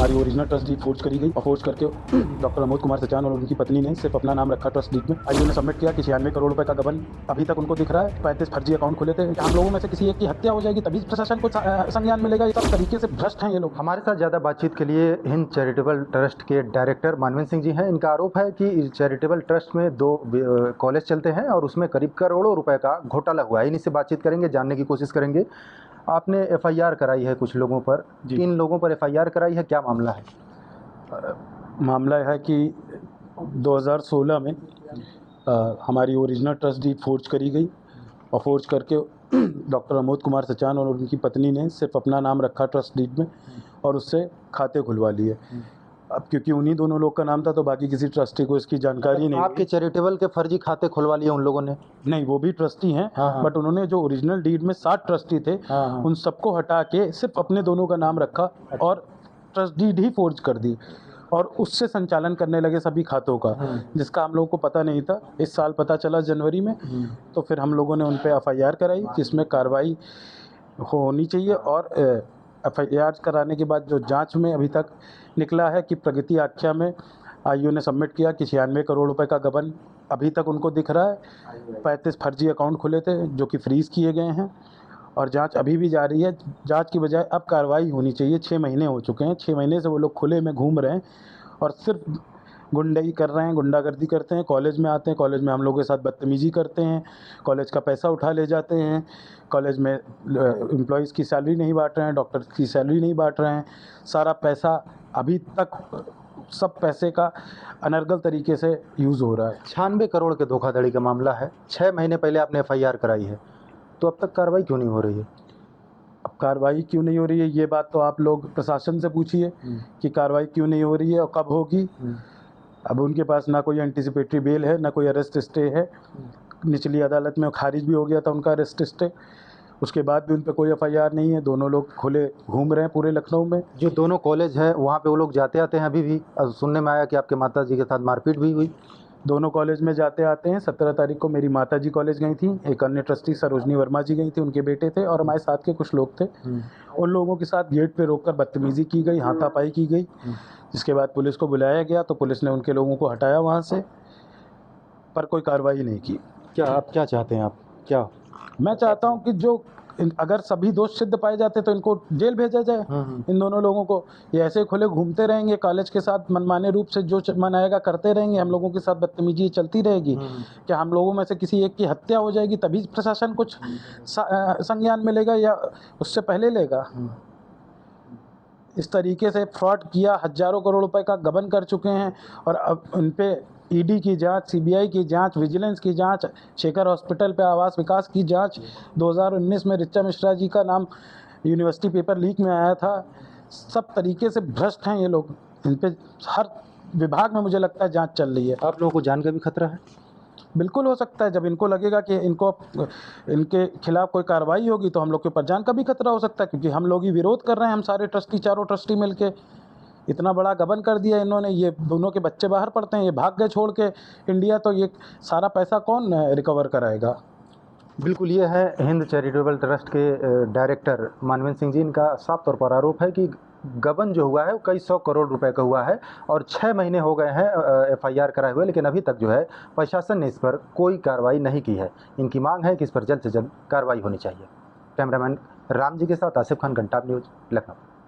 हमारी original trust deed forge करी गई और फोर्ज करके डॉक्टर अमोद कुमार सचान और उनकी पत्नी ने सिर्फ अपना नाम रखा ट्रस्ट डीड में। आईओ ने सबमिट किया कि 96 करोड़ रुपए का गबन अभी तक उनको दिख रहा है। 35 फर्जी अकाउंट खुले थे। हम लोगों में से किसी एक की हत्या हो जाएगी तभी प्रशासन को संज्ञान मिलेगा। ये सब तरीके से भ्रष्ट हैं ये लोग। हमारे साथ ज़्यादा बातचीत के लिए हिंद चैरिटेबल ट्रस्ट के डायरेक्टर मानवेंद्र सिंह जी हैं। इनका आरोप है कि चैरिटेबल ट्रस्ट में 2 कॉलेज चलते हैं और उसमें करीब करोड़ों रुपए का घोटाला हुआ है। इन्हीं से बातचीत करेंगे, जानने की कोशिश करेंगे। आपने एफआईआर कराई है कुछ लोगों पर, किन लोगों पर एफआईआर कराई है, क्या मामला है? मामला है कि 2016 में हमारी ओरिजिनल ट्रस्ट डीड फोर्ज करी गई और फोर्ज करके डॉक्टर अमोद कुमार सचान और उनकी पत्नी ने सिर्फ अपना नाम रखा ट्रस्ट डीड में और उससे खाते खुलवा लिए। अब क्योंकि उन्हीं दोनों लोग का नाम था तो बाकी किसी ट्रस्टी को इसकी जानकारी नहीं। आपके चैरिटेबल के फर्जी खाते खुलवा लिए उन लोगों ने? नहीं, वो भी ट्रस्टी हैं। बट उन्होंने जो ओरिजिनल डीड में 7 ट्रस्टी थे उन सबको हटा के सिर्फ अपने दोनों का नाम रखा और ट्रस्ट डीड ही फोर्ज कर दी और उससे संचालन करने लगे सभी खातों का, जिसका हम लोगों को पता नहीं था। इस साल पता चला जनवरी में, तो फिर हम लोगों ने उन पे एफआईआर कराई जिसमें कार्रवाई होनी चाहिए। और एफआईआर कराने के बाद जो जांच में अभी तक निकला है कि प्रगति आख्या में आईओ ने सबमिट किया कि 96 करोड़ रुपए का गबन अभी तक उनको दिख रहा है। 35 फर्जी अकाउंट खुले थे जो कि फ्रीज़ किए गए हैं और जांच अभी भी जारी है। जांच की बजाय अब कार्रवाई होनी चाहिए। 6 महीने हो चुके हैं, 6 महीने से वो लोग खुले में घूम रहे हैं और सिर्फ गुंडाई कर रहे हैं, गुंडागर्दी करते हैं। कॉलेज में आते हैं, कॉलेज में हम लोगों के साथ बदतमीज़ी करते हैं, कॉलेज का पैसा उठा ले जाते हैं, कॉलेज में एम्प्लॉयज़ की सैलरी नहीं बांट रहे हैं, डॉक्टर की सैलरी नहीं बांट रहे हैं। सारा पैसा अभी तक सब पैसे का अनर्गल तरीके से यूज़ हो रहा है। 96 करोड़ के धोखाधड़ी का मामला है। 6 महीने पहले आपने एफआईआर कराई है, तो अब तक कार्रवाई क्यों नहीं हो रही है? अब कार्रवाई क्यों नहीं हो रही है ये बात तो आप लोग प्रशासन से पूछिए कि कार्रवाई क्यों नहीं हो रही है और कब होगी। अब उनके पास ना कोई एंटीसिपेटरी बेल है, ना कोई अरेस्ट स्टे है। निचली अदालत में खारिज भी हो गया था उनका अरेस्ट स्टे, उसके बाद भी उन पर कोई एफआईआर नहीं है। दोनों लोग खुले घूम रहे हैं पूरे लखनऊ में। जो दोनों कॉलेज है वहाँ पे वो लोग जाते आते हैं अभी भी? सुनने में आया कि आपके माता जी के साथ मारपीट भी हुई। दोनों कॉलेज में जाते आते हैं। 17 तारीख को मेरी माता जी कॉलेज गई थी, एक अन्य ट्रस्टी सरोजनी वर्मा जी गई थी, उनके बेटे थे और हमारे साथ के कुछ लोग थे। उन लोगों के साथ गेट पे रोककर बदतमीज़ी की गई, हाथापाई की गई, जिसके बाद पुलिस को बुलाया गया तो पुलिस ने उनके लोगों को हटाया वहाँ से, पर कोई कार्रवाई नहीं की। क्या आप क्या चाहते हैं? आप क्या? मैं चाहता हूँ कि जो अगर सभी दोष सिद्ध पाए जाते तो इनको जेल भेजा जाए। इन दोनों लोगों को ये ऐसे खुले घूमते रहेंगे, कॉलेज के साथ मनमाने रूप से जो मन आएगा करते रहेंगे, हम लोगों के साथ बदतमीजी चलती रहेगी। क्या हम लोगों में से किसी एक की हत्या हो जाएगी तभी प्रशासन कुछ संज्ञान मिलेगा या उससे पहले लेगा? इस तरीके से फ्रॉड किया, हजारों करोड़ रुपए का गबन कर चुके हैं और अब उन पे ईडी की जांच, सीबीआई की जांच, विजिलेंस की जांच, शेखर हॉस्पिटल पे आवास विकास की जांच, 2019 में ऋचा मिश्रा जी का नाम यूनिवर्सिटी पेपर लीक में आया था। सब तरीके से भ्रष्ट हैं ये लोग। इन पे हर विभाग में मुझे लगता है जांच चल रही है। आप लोगों को जान का भी खतरा है? बिल्कुल हो सकता है। जब इनको लगेगा कि इनके खिलाफ कोई कार्रवाई होगी तो हम लोग के ऊपर जान का भी खतरा हो सकता है, क्योंकि हम लोग ही विरोध कर रहे हैं। हम सारे ट्रस्टी, चारों ट्रस्टी मिलके इतना बड़ा गबन कर दिया इन्होंने। ये दोनों के बच्चे बाहर पढ़ते हैं, ये भाग गए छोड़ के इंडिया, तो ये सारा पैसा कौन रिकवर कराएगा? बिल्कुल, ये है हिंद चैरिटेबल ट्रस्ट के डायरेक्टर मानवेंद्र सिंह जी। इनका साफ तौर पर आरोप है कि गबन जो हुआ है वो कई 100 करोड़ रुपए का हुआ है और 6 महीने हो गए हैं एफआईआर कराए हुए, लेकिन अभी तक जो है प्रशासन ने इस पर कोई कार्रवाई नहीं की है। इनकी मांग है कि इस पर जल्द से जल्द कार्रवाई होनी चाहिए। कैमरामैन राम जी के साथ आसिफ खान, घंटाब न्यूज़, लखनऊ।